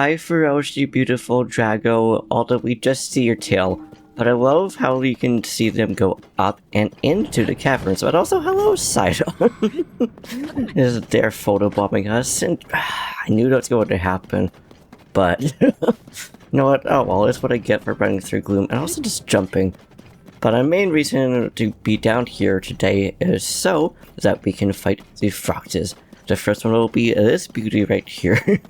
Hi, Frox, you beautiful Drago, although we just see your tail. But I love how you can see them go up and into the caverns. But also, hello, Sidon. They're photobombing us, and I knew that's going to happen. But, you know what? Oh well, that's what I get for running through gloom, and also just jumping. But our main reason to be down here today is so that we can fight the Froxes. The first one will be this beauty right here.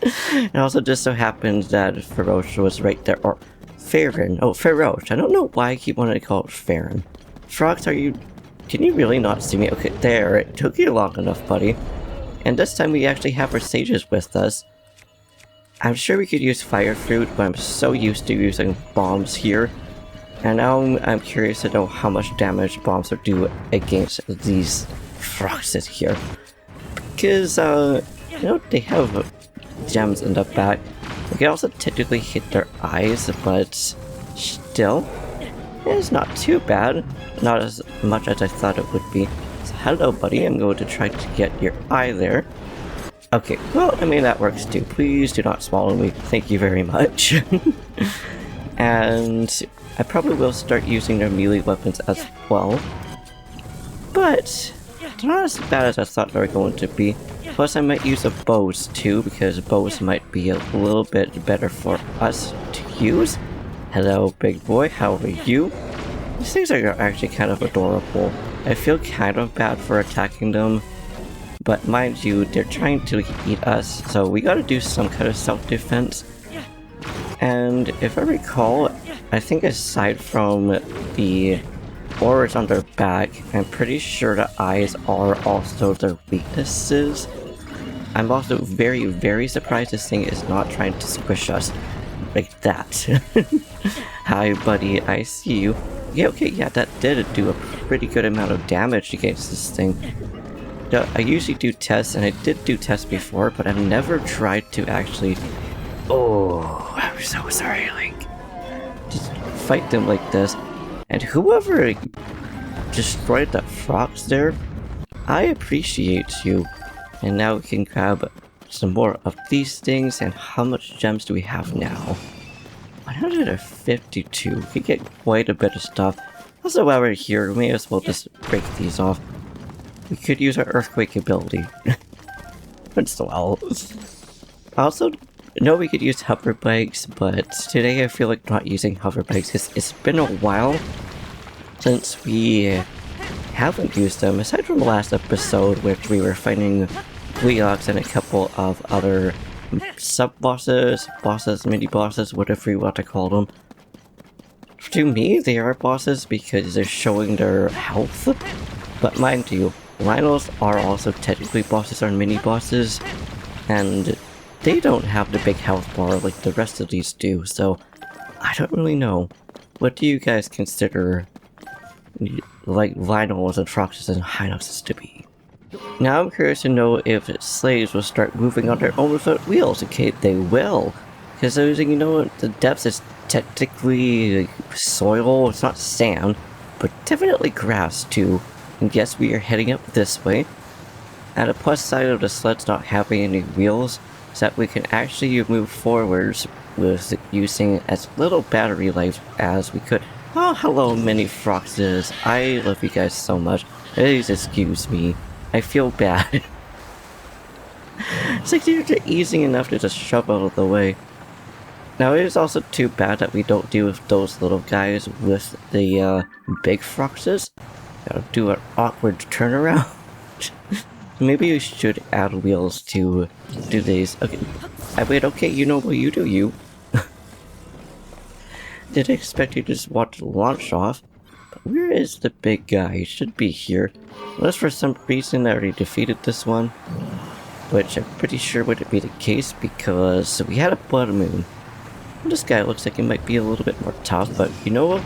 It also just so happens that Frox was right there, or Farron. Oh, Frox. I don't know why I keep wanting to call it Farron. Frox, can you really not see me? Okay, there, it took you long enough, buddy. And this time we actually have our sages with us. I'm sure we could use fire fruit, but I'm so used to using bombs here. And now I'm curious to know how much damage bombs will do against these Froxes here. Because, you know, they have gems in the back. We can also technically hit their eyes, but still, it's not too bad. Not as much as I thought it would be. So hello, buddy. I'm going to try to get your eye there. Okay, well, I mean, that works too. Please do not swallow me. Thank you very much. And I probably will start using their melee weapons as well. But they're not as bad as I thought they were going to be. Plus I might use the bows too, because bows might be a little bit better for us to use. Hello, big boy, how are you? These things are actually kind of adorable. I feel kind of bad for attacking them, but mind you, they're trying to eat us, so we gotta do some kind of self-defense. And if I recall, I think aside from the orbs on their back, I'm pretty sure the eyes are also their weaknesses. I'm also very, very surprised this thing is not trying to squish us like that. Hi, buddy, I see you. Yeah, okay, yeah, that did do a pretty good amount of damage against this thing. Now, I usually do tests, and I did do tests before, but I've never tried to actually... Oh, I'm so sorry, Link. Just fight them like this. And whoever destroyed that Frox there, I appreciate you. And now we can grab some more of these things. And how much gems do we have now? 152. We could get quite a bit of stuff. Also, while we're here, we may as well just break these off. We could use our earthquake ability. But still, I also know we could use hover bikes, but today I feel like not using hover bikes. It's been a while since we haven't used them, aside from the last episode, which we were fighting Leox and a couple of other sub-bosses, bosses, mini-bosses, whatever you want to call them. To me, they are bosses because they're showing their health, but mind you, Rhinos are also technically bosses or mini-bosses, and they don't have the big health bar like the rest of these do, so I don't really know. What do you guys consider like Rhinos and Froxes and Hinoxes to be? Now I'm curious to know if slaves will start moving on their own without wheels. Okay, they will. Because you know, the depths is technically soil, it's not sand, but definitely grass too. And yes, we are heading up this way. And the plus side of the sleds not having any wheels is that we can actually move forwards with using as little battery life as we could. Oh, hello, mini Froxes. I love you guys so much. Please excuse me. I feel bad. It's like they're easy enough to just shove out of the way. Now, it is also too bad that we don't deal with those little guys with the big Froxes. Gotta do an awkward turnaround. Maybe we should add wheels to do these. Okay. Wait, okay, you know what, you do you. Didn't expect you to just watch the launch off. But where is the big guy? He should be here. Unless for some reason I already defeated this one. Which I'm pretty sure wouldn't be the case because we had a blood moon. And this guy looks like he might be a little bit more tough, but you know what?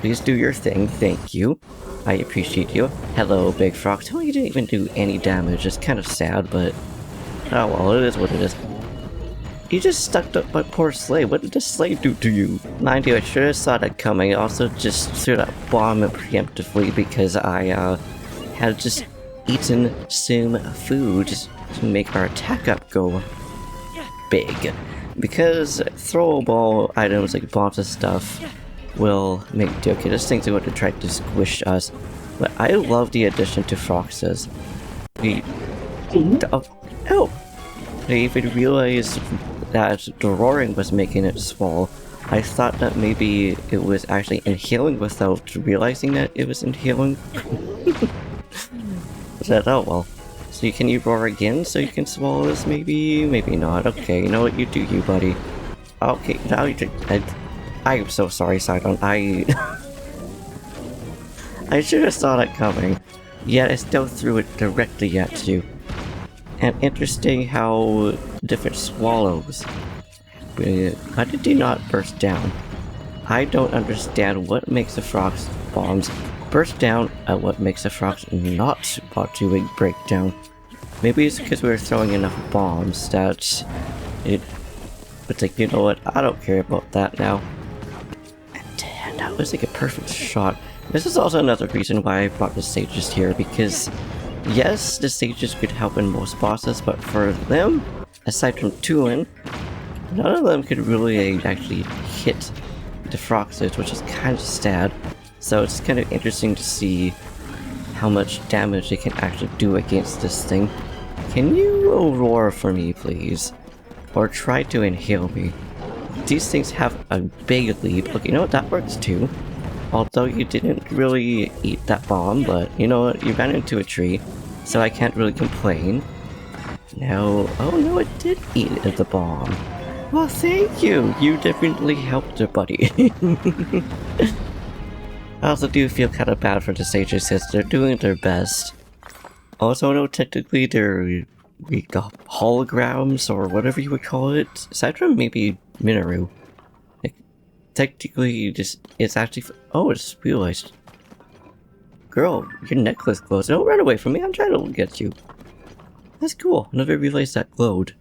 Please do your thing, thank you. I appreciate you. Hello, Big Frox. Oh, you didn't even do any damage. It's kind of sad, but... oh well, it is what it is. You just stuck up my poor slave. What did the slave do to you? Mind you, I should have saw that coming. I also just threw that bomb preemptively because I had just eaten some food to make our attack up go big. Because throwable items like bombs and stuff will make do. Okay, this thing's going to try to squish us. But I love the addition to Frox's. Oh! I even realized that the roaring was making it swell. I thought that maybe it was actually inhaling without realizing that it was inhaling. Said, oh well. So can you roar again so you can swallow this maybe? Maybe not. Okay, you know what? You do you, buddy. Okay, now you I am so sorry, Sidon. I should have saw that coming. Yet I still threw it directly at you. And interesting how different swallows. Why did they not burst down? I don't understand what makes the Frox bombs burst down and what makes the Frox not about to break down. Maybe it's because we were throwing enough bombs that it's like, you know what, I don't care about that now. And damn, that was like a perfect shot. This is also another reason why I brought the sages here, because yes, the sages could help in most bosses, but for them, aside from Tulin, none of them could really actually hit the Froxes, which is kind of sad. So it's kind of interesting to see how much damage they can actually do against this thing. Can you roar for me, please? Or try to inhale me. These things have a big leap. Look, you know what? That works too. Although you didn't really eat that bomb, but you know what? You ran into a tree, so I can't really complain. Now, oh no, it did eat the bomb. Well, thank you. You definitely helped her, buddy. I also do feel kind of bad for the sages since they're doing their best. Also, no, technically they're holograms or whatever you would call it. Aside from maybe Minoru. Like, technically, it's actually. Oh, it's realized. Girl, your necklace glows. Don't run away from me. I'm trying to look at you. That's cool. Never realized that glowed.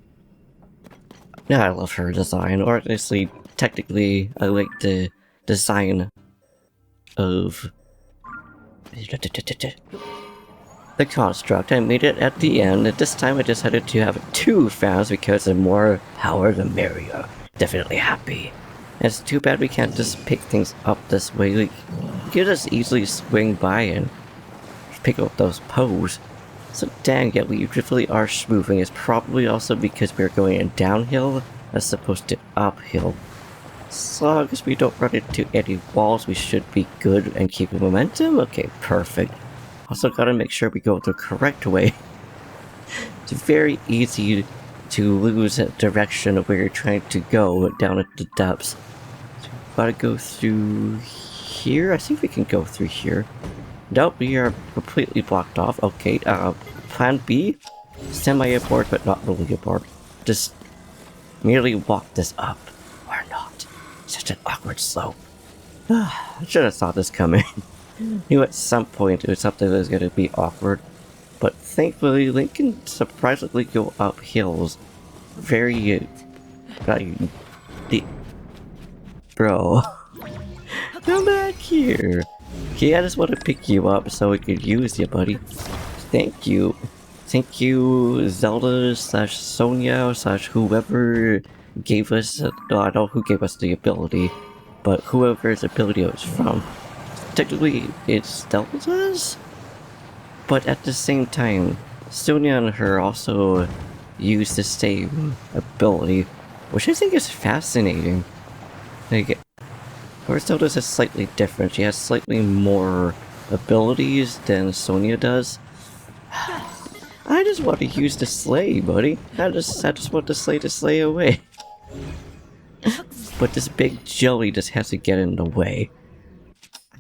Yeah, I love her design. Or honestly, technically, I like the design of the construct. I made it at the end, and this time I decided to have 2 fans because the more power the merrier. Definitely happy. And it's too bad we can't just pick things up this way. Like, you could just easily swing by and pick up those poles. So dang it, we really are smoothing. It's probably also because we're going downhill as opposed to uphill. So long as we don't run into any walls, we should be good and keep momentum. Okay, perfect. Also gotta make sure we go the correct way. It's very easy to lose direction of where you're trying to go down at the depths. So gotta go through here? I think we can go through here. Nope, we are completely blocked off. Okay, plan B? Semi-abort, but not really abort. Just merely walk this up. Or not. Such an awkward slope. I should have saw this coming. Knew at some point it was something that was going to be awkward. But thankfully, Link can surprisingly go up hills. Very... Bro. Come back here. Okay, I just want to pick you up so we could use you, buddy. Thank you. Thank you, Zelda / Sonia / whoever gave us... I don't know who gave us the ability, but whoever's ability it was from. Technically, it's Zelda's? But at the same time, Sonia and her also use the same ability, which I think is fascinating. Like, or Zelda's is slightly different. She has slightly more abilities than Sonia does. I just want to use the sleigh, buddy. I just want the sleigh to slay away. But this big jelly just has to get in the way.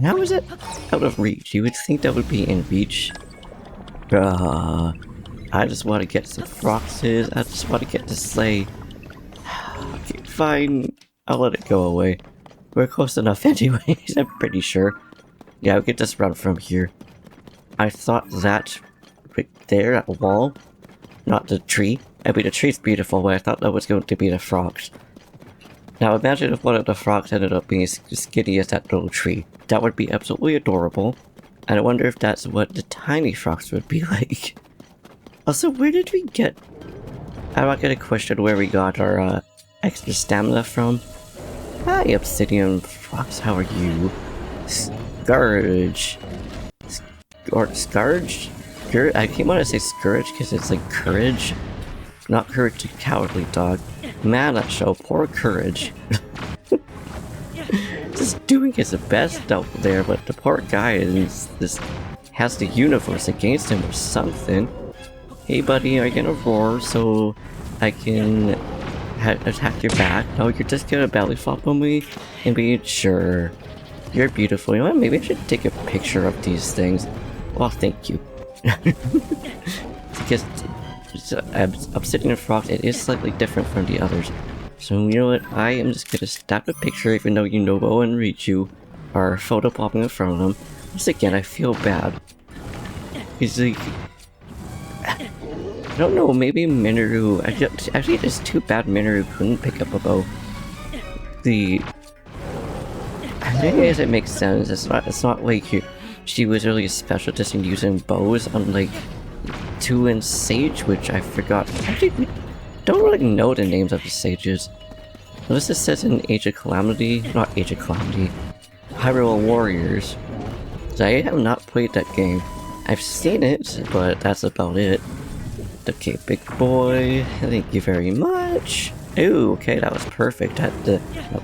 How is it out of reach? You would think that would be in reach. I just want to get some Froxes. I just want to get the sleigh. Okay, fine. I'll let it go away. We're close enough anyways, I'm pretty sure. Yeah, we could just run from here. I thought that right there at the wall, not the tree. I mean, the tree's beautiful, but I thought that was going to be the Frox. Now imagine if one of the Frogs ended up being as skinny as that little tree. That would be absolutely adorable. And I wonder if that's what the tiny Frogs would be like. Also, where did we get I'm not gonna question where we got our extra stamina from. Hi, Obsidian Frox, how are you? Scourge. Or Scourge? I keep wanting to say Scourge because it's like courage. Not courage, cowardly dog. Man, that show, poor Courage. Just doing his best out there, but the poor guy has the universe against him or something. Hey buddy, are you gonna roar so I can attack your back? No, you're just gonna belly flop on me and be sure. You're beautiful. You know what? Maybe I should take a picture of these things. Well, thank you. Because Obsidian Frox, it is slightly different from the others. So you know what? I am just gonna snap a picture even though you know Bo and Richu are photopopping in front of them. Once again, I feel bad. He's like... I don't know, maybe Minoru... Actually, it's too bad Minoru couldn't pick up a bow. I guess it makes sense. It's not like she was really a specialist in using bows, unlike 2 and Sage, which I forgot. Actually, we don't really know the names of the sages. Well, this just says in Age of Calamity, not Age of Calamity, Hyrule Warriors. So I have not played that game. I've seen it, but that's about it. Okay, big boy, thank you very much. Ooh, okay, that was perfect. The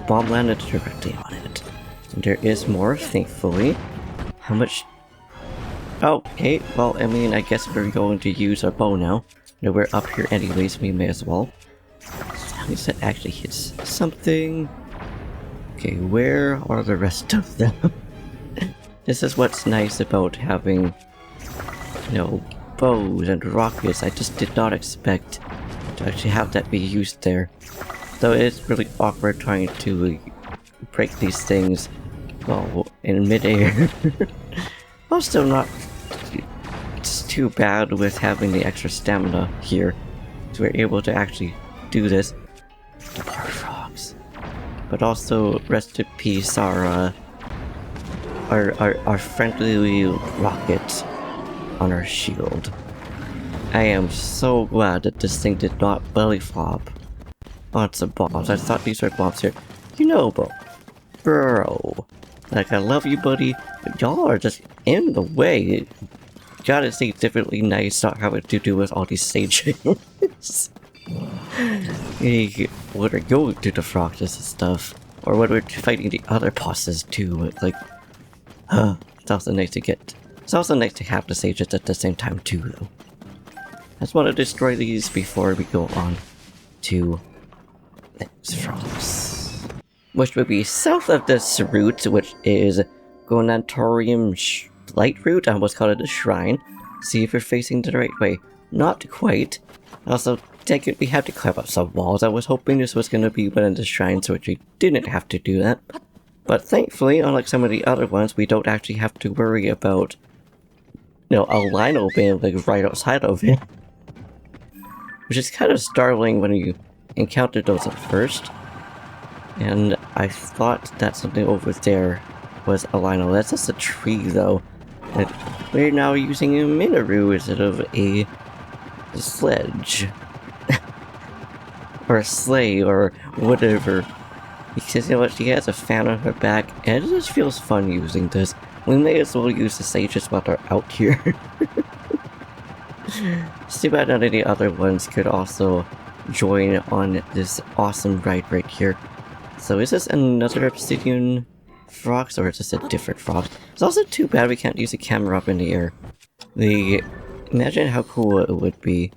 bomb landed directly on it. And there is more, thankfully. How much? Oh, okay, well, I mean, I guess we're going to use our bow now. No, we're up here anyways, we may as well. At least that actually hits something. Okay, where are the rest of them? This is what's nice about having, you know, bows and rockets. I just did not expect to actually have that be used there. Though it is really awkward trying to break these things, well, in mid-air. Also not too bad with having the extra stamina here, so we're able to actually do this. The poor frogs. But also, rest in peace, our friendly rocket on our shield. I am so glad that this thing did not belly flop on some bombs. I thought these were bombs here. You know, bro. Like, I love you, buddy, but y'all are just in the way. Gotta say differently nice, not having to do with all these sages. When we're going to the Froxes and stuff, or when we're fighting the other bosses too, like, it's also nice to get. It's also nice to have the sages at the same time too, though. I just want to destroy these before we go on to next Frox, which would be south of this route, which is Gonatorium Light Route. I almost called it a shrine. See if you're facing the right way. Not quite. Also, we had to climb up some walls. I was hoping this was going to be one of the shrines, so we didn't have to do that. But thankfully, unlike some of the other ones, we don't actually have to worry about, you know, a Lionel being like right outside of it. Which is kind of startling when you encounter those at first. And I thought that something over there was a Lionel. That's just a tree, though. And we're now using a Minoru instead of a sledge. Or a sleigh, or whatever. Because you know what, she has a fan on her back, and it just feels fun using this. We may as well use the sages while they're out here. See if none of the other ones could also join on this awesome ride right here. So is this another Obsidian Frox, or is this a different Frox? It's also too bad we can't use a camera up in the air. Imagine how cool it would be.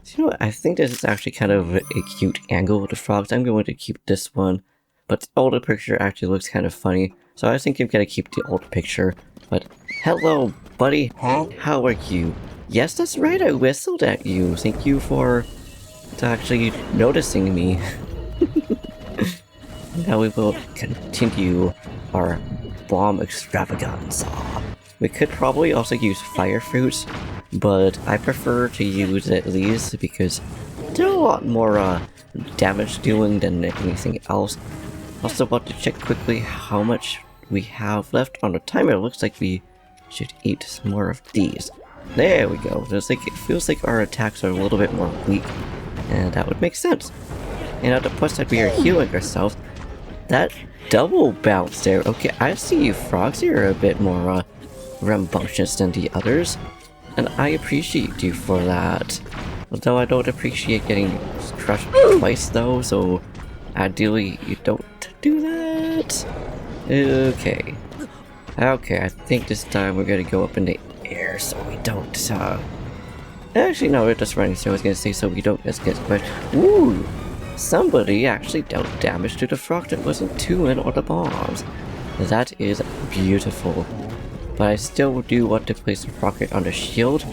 So, you know what, I think this is actually kind of a cute angle with the frogs. I'm going to keep this one, but the older picture actually looks kind of funny, so I think I'm gonna keep the old picture. But hello, buddy. How are you? Yes, that's right, I whistled at you. Thank you for actually noticing me. Now we will continue our bomb extravaganza. We could probably also use fire fruits, but I prefer to use these because they're a lot more damage dealing than anything else. Also want to check quickly how much we have left on the timer. It looks like we should eat some more of these. There we go. It feels like our attacks are a little bit more weak. And that would make sense. And at the plus side we are healing ourselves. That double bounce there. Okay, I see you, Frox. You're a bit more rambunctious than the others. And I appreciate you for that. Although I don't appreciate getting crushed twice though, so ideally you don't do that. Okay. Okay, I think this time we're gonna go up in the air so we don't, actually, no, we're just running, so I was gonna say so we don't just get squished. Ooh! Somebody actually dealt damage to the frog that wasn't too in or the bombs. That is beautiful. But I still do want to place the rocket on the shield,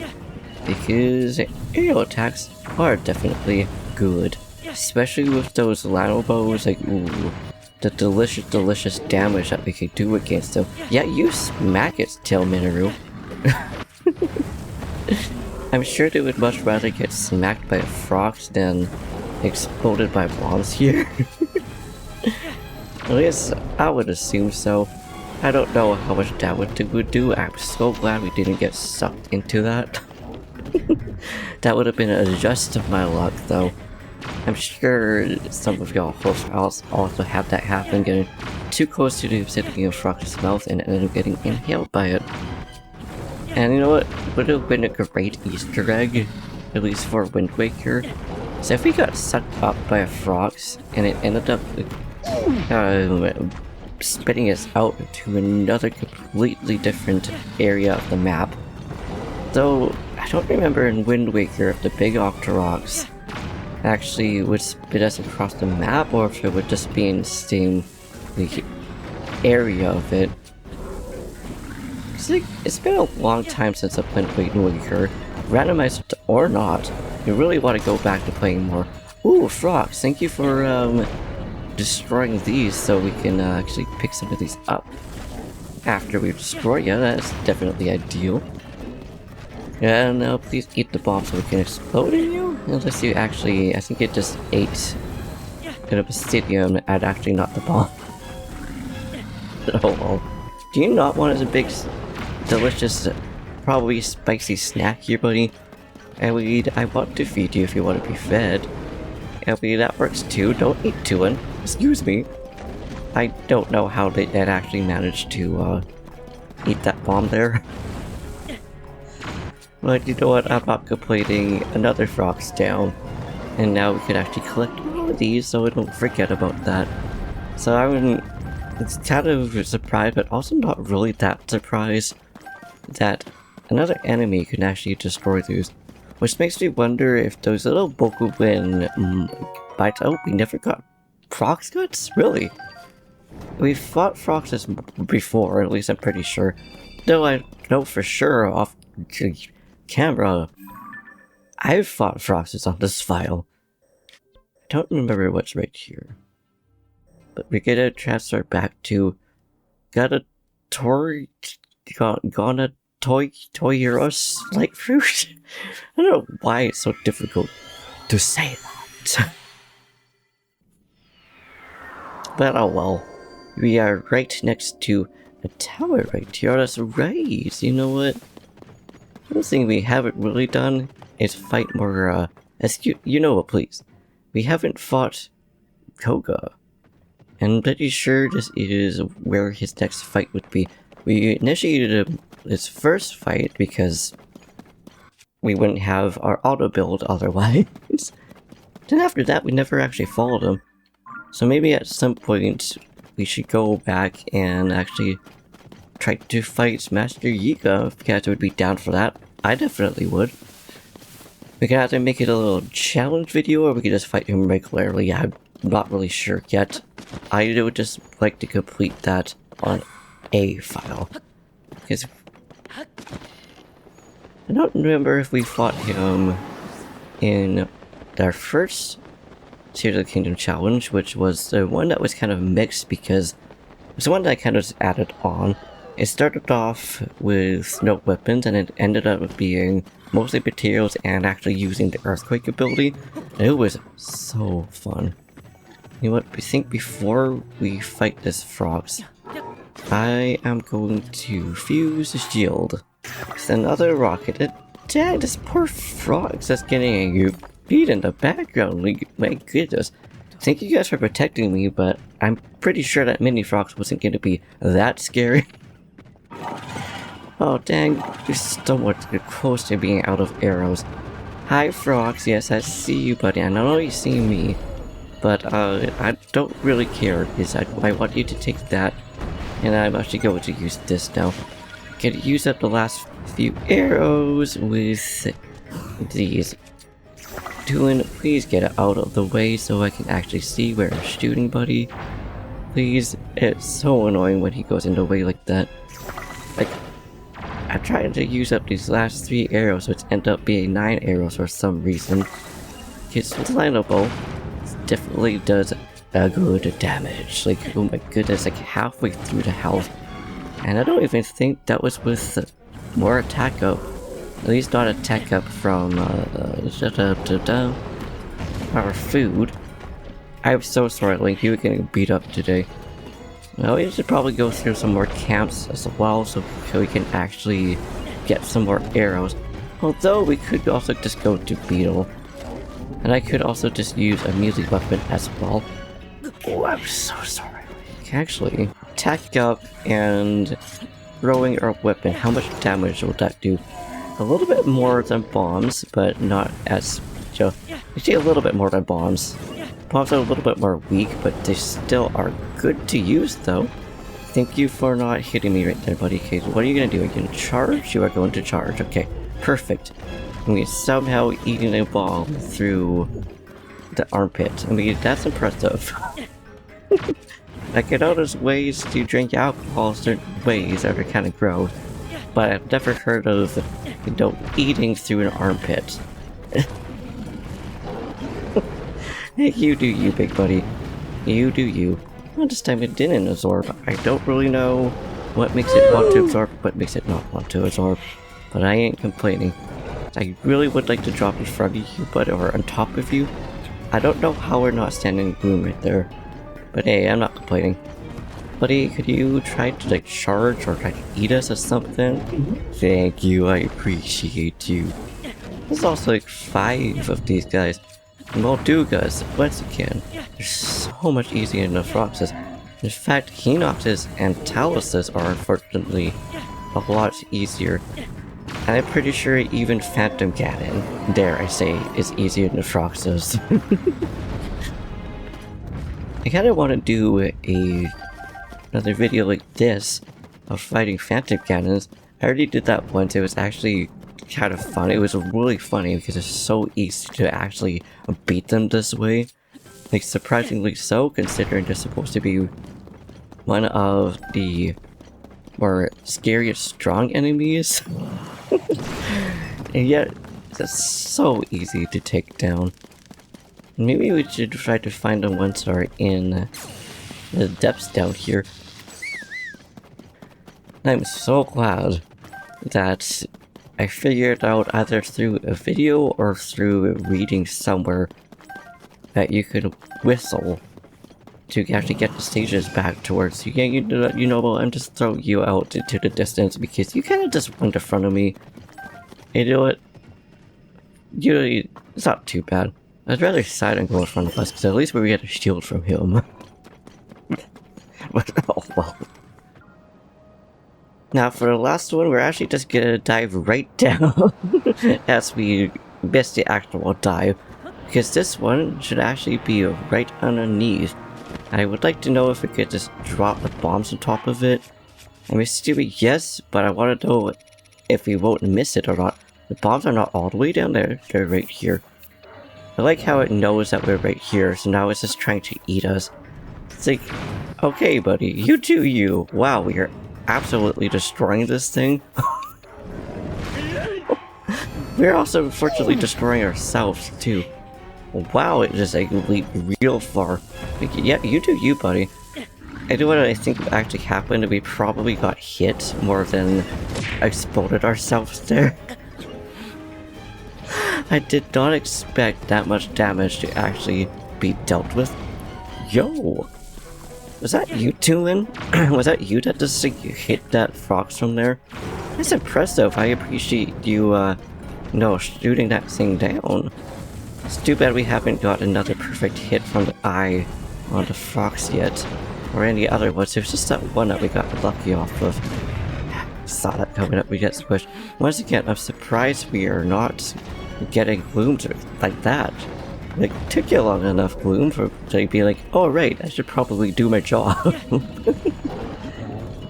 because aerial attacks are definitely good. Especially with those Lano bows, like, ooh. The delicious damage that we can do against them. Yeah, you smack its tail, Minoru. I'm sure they would much rather get smacked by a Frox than exploded by bombs here. At least I would assume so. I don't know how much damage it would do. I'm so glad we didn't get sucked into that. That would have been a just of my luck though. I'm sure some of y'all also have that happen, getting too close to the vicinity of Frox's mouth and ended up getting inhaled by it. And you know what? Would have been a great Easter egg, at least for Wind Waker. So if we got sucked up by a Frox and it ended up spitting us out to another completely different area of the map. Though I don't remember in Wind Waker if the big Octoroks actually would spit us across the map, or if it would just be in the same area of it. It's been a long time since I played Wind Waker, randomized or not. You really want to go back to playing more. Ooh, Frox, thank you for destroying these so we can actually pick some of these up after we destroy you. That's definitely ideal. And now please eat the bomb so we can explode in you? Unless you actually, I think it just ate an obsidian and actually not the bomb. Oh well. Do you not want as a big, delicious, probably spicy snack here, buddy? Ellie, I want to feed you if you want to be fed. Ellie, that works too. Don't eat Tuan. Excuse me. I don't know how they had actually managed to eat that bomb there. But you know what, I'm not completing another Frox down. And now we can actually collect all of these so I don't forget about that. So I'm kind of surprised, but also not really that surprised that another enemy can actually destroy these. Which makes me wonder if those little Bokuben bites out, we never got Frox guts? Really? We fought Froxes before, at least I'm pretty sure. Though I know for sure off camera, I've fought Froxes on this file. I don't remember what's right here. But we're gonna transfer back to Toy Heroes like fruit. I don't know why it's so difficult to say that. But oh well. We are right next to a tower right here. That's right. You know what? One thing we haven't really done is fight more, you know what, please. We haven't fought Koga. And I'm pretty sure this is where his next fight would be. We initiated his first fight because we wouldn't have our auto build otherwise. Then after that, we never actually followed him. So maybe at some point, we should go back and actually try to fight Master Yiga if you guys would be down for that. I definitely would. We can either make it a little challenge video or we can just fight him regularly. I'm not really sure yet. I would just like to complete that on a file. Because I don't remember if we fought him in our first Tears of the Kingdom challenge, which was the one that was kind of mixed because it was the one that I kind of just added on. It started off with no weapons and it ended up being mostly materials and actually using the earthquake ability. And it was so fun. You know what, I think before we fight this Frox, I am going to fuse the shield with another rocket. Dang, this poor Frox that's getting beat in the background. Like, my goodness. Thank you guys for protecting me, but I'm pretty sure that mini Frox wasn't going to be that scary. Oh dang, you're somewhat close to being out of arrows. Hi Frox, yes I see you buddy, I know you see me. But I don't really care, because I want you to take that. And I'm actually going to use this now. Gonna use up the last few arrows with these. Doing, please get it out of the way so I can actually see where I'm shooting, buddy. Please, it's so annoying when he goes in the way like that. Like, I'm trying to use up these last 3 arrows, so it's end up being 9 arrows for some reason. It's lineable. It definitely does a good damage. Like, oh my goodness, like halfway through the health. And I don't even think that was with more attack up. At least not attack up from our food. I'm so sorry, Link, you were getting beat up today. Well, we should probably go through some more camps as well, so we can actually get some more arrows. Although we could also just go to Beetle. And I could also just use a music weapon as well. Oh, I'm so sorry. Actually, attack up and throwing our weapon, how much damage will that do? A little bit more than bombs, but not as much. Actually, a little bit more than bombs. Bombs are a little bit more weak, but they still are good to use, though. Thank you for not hitting me right there, buddy. Okay, what are you gonna do? Are you gonna charge? You are going to charge. Okay, perfect. I mean, somehow eating a bomb through the armpit. I mean, that's impressive. Like, I know there's ways to drink alcohol certain ways that are kind of gross, but I've never heard of, you know, eating through an armpit. Hey, you do you, big buddy. You do you. Well, this time it didn't absorb. I don't really know what makes it want to absorb, what makes it not want to absorb, but I ain't complaining. I really would like to drop in front of you, but or on top of you. I don't know how we're not standing in room right there, but hey, I'm not complaining. Buddy, could you try to like charge or try to eat us or something? Thank you, I appreciate you. There's also like 5 of these guys. Moldugas, once again, they're so much easier than the Froxes. In fact, Hinoxes and Taluses are unfortunately a lot easier. And I'm pretty sure even Phantom Ganon, dare I say, is easier than the Froxes. I kinda want to do another video like this of fighting Phantom Ganons. I already did that once. It was actually kind of fun. It was really funny because it's so easy to actually beat them this way. Like, surprisingly so, considering they're supposed to be one of the more scariest strong enemies. And yet, it's so easy to take down. Maybe we should try to find them once we're in the depths down here. I'm so glad that I figured out either through a video or through reading somewhere that you could whistle to actually get the stages back towards you. Yeah, you know what, I'm just throwing you out into the distance because you kind of just went in front of me. You know what? It's not too bad. I'd rather Sidon go in front of us because at least we get a shield from him. But oh well. Now for the last one, we're actually just gonna dive right down as we miss the actual dive. Because this one should actually be right underneath. I would like to know if we could just drop the bombs on top of it. I'm assuming yes, but I want to know if we won't miss it or not. The bombs are not all the way down there, they're right here. I like how it knows that we're right here, so now it's just trying to eat us. It's like, okay buddy, you do you. Wow, we are absolutely destroying this thing. We're also unfortunately destroying ourselves too. Wow, it just like leaped real far. Like, yeah, you do you, buddy. I do what I think actually happened. We probably got hit more than exploded ourselves there. I did not expect that much damage to actually be dealt with. Yo! Was that you doing? Was that you that just like, hit that Frox from there? That's impressive. I appreciate you, shooting that thing down. It's too bad we haven't got another perfect hit from the eye on the Frox yet, or any other ones. It was just that one that we got lucky off of. Saw that coming up, we get squished. Once again, I'm surprised we are not getting gloomed like that. It took you long enough, Gloom, to be like, oh right, I should probably do my job.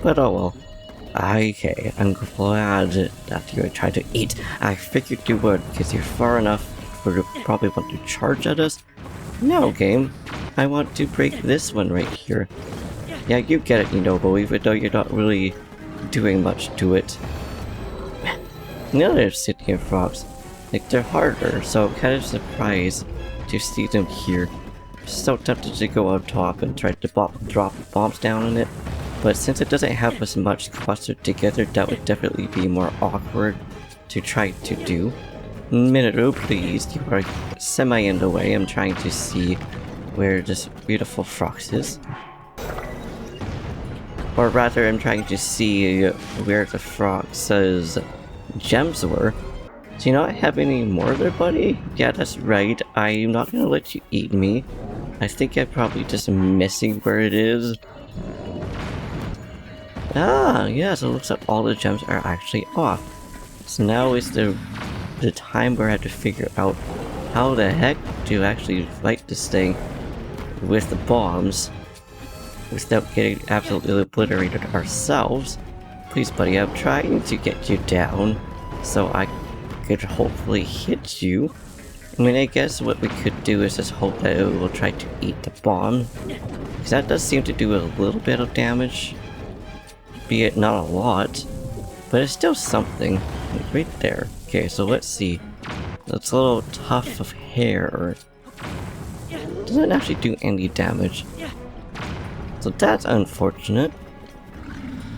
But oh well. Okay, I'm glad that you were trying to eat. I figured you would, because you're far enough for you probably want to charge at us. No, game. I want to break this one right here. Yeah, you get it, Inobo, even though you're not really doing much to it. The other city of frogs, like, they're harder, so I'm kind of surprised to see them here. So tempted to go up top and try to drop bombs down on it, but since it doesn't have as much clustered together, that would definitely be more awkward to try to do. Minero, please, you are semi in the way. I'm trying to see where this beautiful Frox is. Or rather, I'm trying to see where the Frox's gems were. Do you not have any more there, buddy? Yeah, that's right. I'm not gonna let you eat me. I think I'm probably just missing where it is. Ah, yeah, so it looks like all the gems are actually off. So now is the time where I have to figure out how the heck to actually fight this thing with the bombs without getting absolutely obliterated ourselves. Please, buddy, I'm trying to get you down so I could hopefully hit you. I mean, I guess what we could do is just hope that it will try to eat the bomb, because that does seem to do a little bit of damage, be it not a lot, but it's still something right there. Okay, so let's see. That's a little tuft of hair. Doesn't actually do any damage, so that's unfortunate.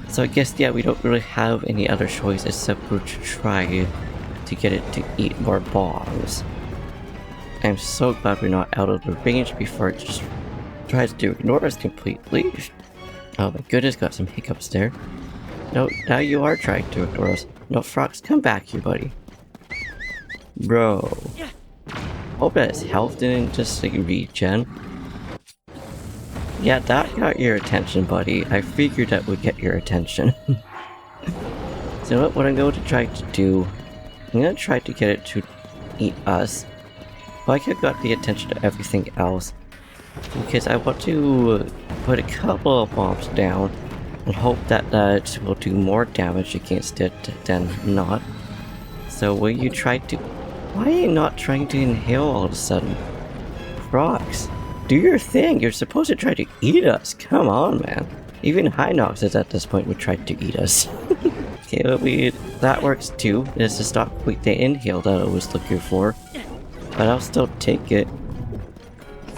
So I guess, yeah, we don't really have any other choice except for to try to get it to eat more bombs. I'm so glad we're not out of the range before it just tries to ignore us completely. Oh my goodness, got some hiccups there. No, now you are trying to ignore us. No, Frox, come back here, buddy. Bro. Hope that his health didn't just like regen. Yeah, that got your attention, buddy. I figured that would get your attention. So what I'm going to try to do, I'm going to try to get it to eat us. Like I got the attention to everything else, because I want to put a couple of bombs down and hope that that will do more damage against it than not. So will you try to... Why are you not trying to inhale all of a sudden? Frogs, do your thing. You're supposed to try to eat us. Come on, man. Even Hinoxes at this point would try to eat us. Okay, but that works too. It's just not quite the inhale that I was looking for. But I'll still take it.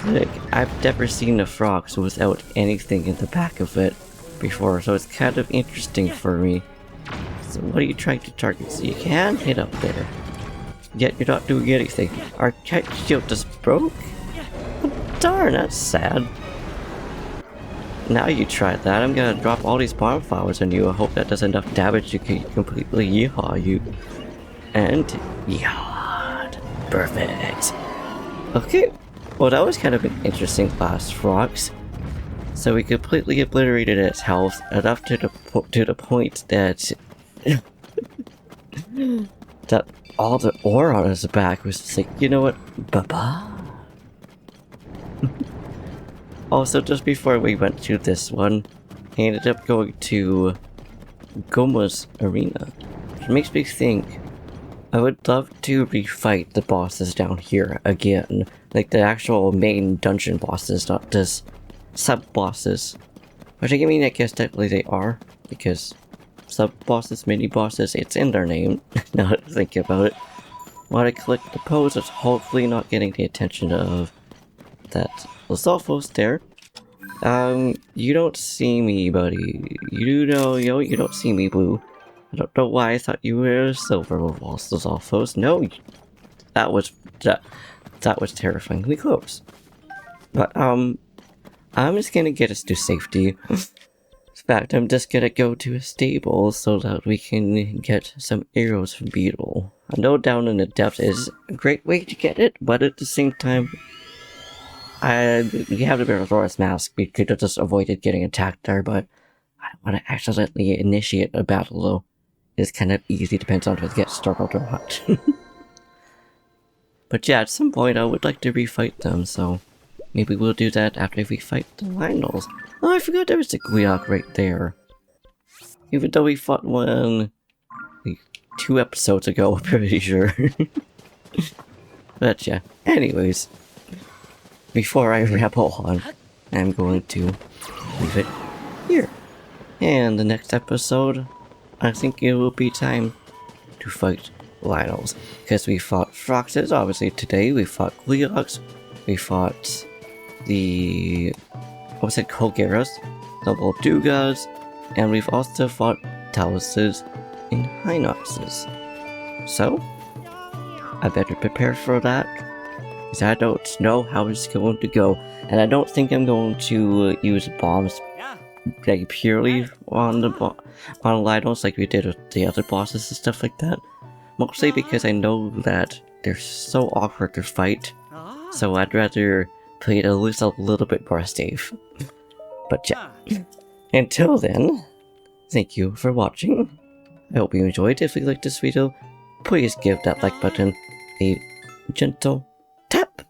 Look, I've never seen a Frox without anything in the back of it before, so it's kind of interesting for me. So what are you trying to target? So you can hit up there. Yet you're not doing anything. Our kite shield just broke? Oh, darn, that's sad. Now you try that. I'm gonna drop all these bomb flowers on you. I hope that does enough damage to completely yeehaw you. And yeehaw. Perfect. Okay, well that was kind of an interesting last Frox. So we completely obliterated its health enough to the point that that all the ore on its back was just like, you know what, bye-bye. Also, just before we went to this one, I ended up going to Goma's arena, which makes me think I would love to refight the bosses down here again. Like the actual main dungeon bosses, not just sub-bosses. Which I mean, I guess technically they are, because sub-bosses, mini-bosses, it's in their name, now that I think about it. When I click the pose, it's hopefully not getting the attention of that Lizalfos there. You don't see me, buddy. You don't see me, Blue. I don't know why I thought you were silver with all those Alphos. No, that was terrifyingly close. But I'm just gonna get us to safety. In fact, I'm just gonna go to a stable so that we can get some arrows from Beetle. I know down in the depths is a great way to get it, but at the same time, we have the Barosaurus mask. We could have just avoided getting attacked there, but I don't want to accidentally initiate a battle though. It's kind of easy, depends on if it gets startled or not. But yeah, at some point I would like to refight them, so maybe we'll do that after we fight the Lionels. Oh, I forgot there was a Guiok right there. Even though we fought one like 2 episodes ago, I'm pretty sure. But yeah, anyways, before I ramble on, I'm going to leave it here. And the next episode, I think it will be time to fight Lionels. Because we fought Froxes, obviously today, we fought Gleox, we fought the... what was it, Kogaras, the Voldugas, and we've also fought Taluses and Hinoxes. So, I better prepare for that, because I don't know how it's going to go, and I don't think I'm going to use bombs like purely on Lionels like we did with the other bosses and stuff like that. Mostly because I know that they're so awkward to fight, so I'd rather play it at least a little bit more safe. But yeah, until then, thank you for watching. I hope you enjoyed. If you liked this video, please give that like button a gentle tap.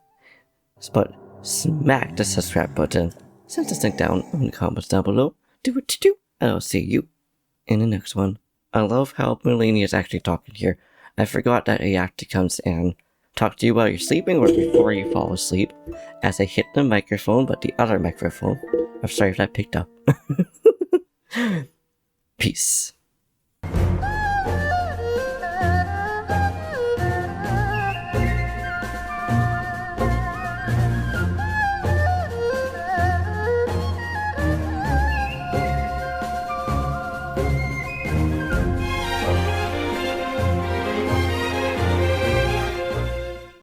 But smack the subscribe button. Send this link down in the comments down below. Do what you do, and I'll see you in the next one. I love how Mulaney is actually talking here. I forgot that he actually comes and talks to you while you're sleeping or before you fall asleep, as I hit the microphone, but the other microphone. I'm sorry if that picked up. Peace.